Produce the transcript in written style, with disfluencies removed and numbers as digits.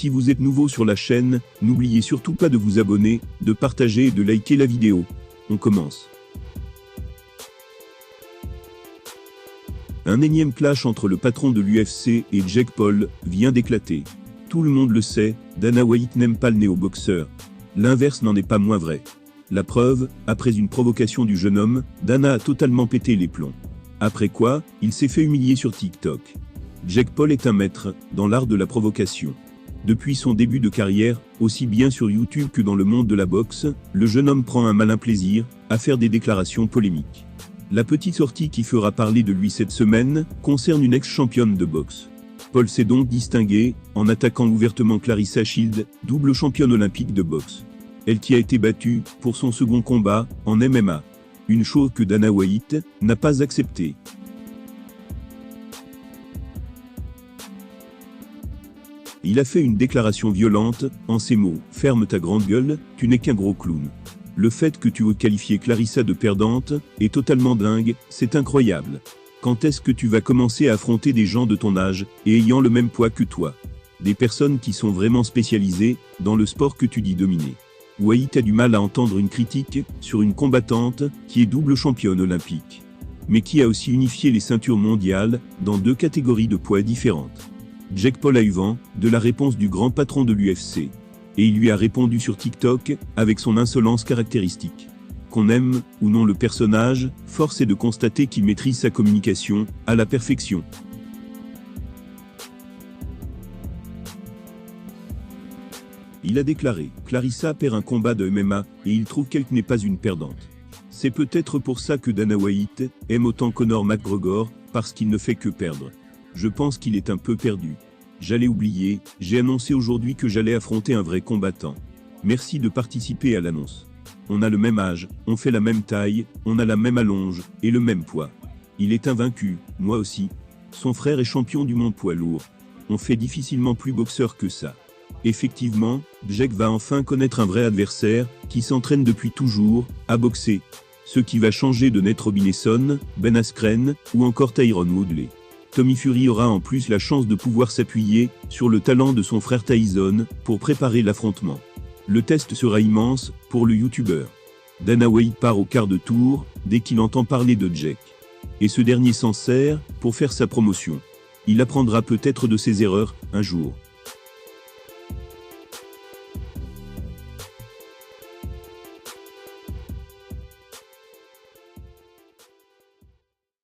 Si vous êtes nouveau sur la chaîne, n'oubliez surtout pas de vous abonner, de partager et de liker la vidéo. On commence. Un énième clash entre le patron de l'UFC et Jake Paul vient d'éclater. Tout le monde le sait, Dana White n'aime pas le néo-boxeur. L'inverse n'en est pas moins vrai. La preuve, après une provocation du jeune homme, Dana a totalement pété les plombs. Après quoi, il s'est fait humilier sur TikTok. Jake Paul est un maître dans l'art de la provocation. Depuis son début de carrière, aussi bien sur YouTube que dans le monde de la boxe, le jeune homme prend un malin plaisir à faire des déclarations polémiques. La petite sortie qui fera parler de lui cette semaine concerne une ex-championne de boxe. Paul s'est donc distingué en attaquant ouvertement Clarissa Shields, double championne olympique de boxe. Elle qui a été battue pour son second combat en MMA. Une chose que Dana White n'a pas acceptée. Il a fait une déclaration violente, en ces mots, « Ferme ta grande gueule, tu n'es qu'un gros clown. Le fait que tu oses qualifier Clarissa de perdante est totalement dingue, c'est incroyable. Quand est-ce que tu vas commencer à affronter des gens de ton âge et ayant le même poids que toi? Des personnes qui sont vraiment spécialisées dans le sport que tu dis dominer. » White a du mal à entendre une critique sur une combattante qui est double championne olympique, mais qui a aussi unifié les ceintures mondiales dans 2 catégories de poids différentes. Jake Paul a eu vent de la réponse du grand patron de l'UFC, et il lui a répondu sur TikTok avec son insolence caractéristique. Qu'on aime ou non le personnage, force est de constater qu'il maîtrise sa communication à la perfection. Il a déclaré « Clarissa perd un combat de MMA et il trouve qu'elle n'est pas une perdante. C'est peut-être pour ça que Dana White aime autant Conor McGregor, parce qu'il ne fait que perdre. Je pense qu'il est un peu perdu. J'allais oublier, j'ai annoncé aujourd'hui que j'allais affronter un vrai combattant. Merci de participer à l'annonce. On a le même âge, on fait la même taille, on a la même allonge et le même poids. Il est invaincu, moi aussi. Son frère est champion du monde poids lourd. On fait difficilement plus boxeur que ça. Effectivement, Jake va enfin connaître un vrai adversaire qui s'entraîne depuis toujours à boxer. Ce qui va changer de Nate Robinson, Ben Askren ou encore Tyron Woodley. Tommy Fury aura en plus la chance de pouvoir s'appuyer sur le talent de son frère Tyson pour préparer l'affrontement. Le test sera immense pour le youtubeur. Dana White part au quart de tour dès qu'il entend parler de Jake. Et ce dernier s'en sert pour faire sa promotion. Il apprendra peut-être de ses erreurs un jour.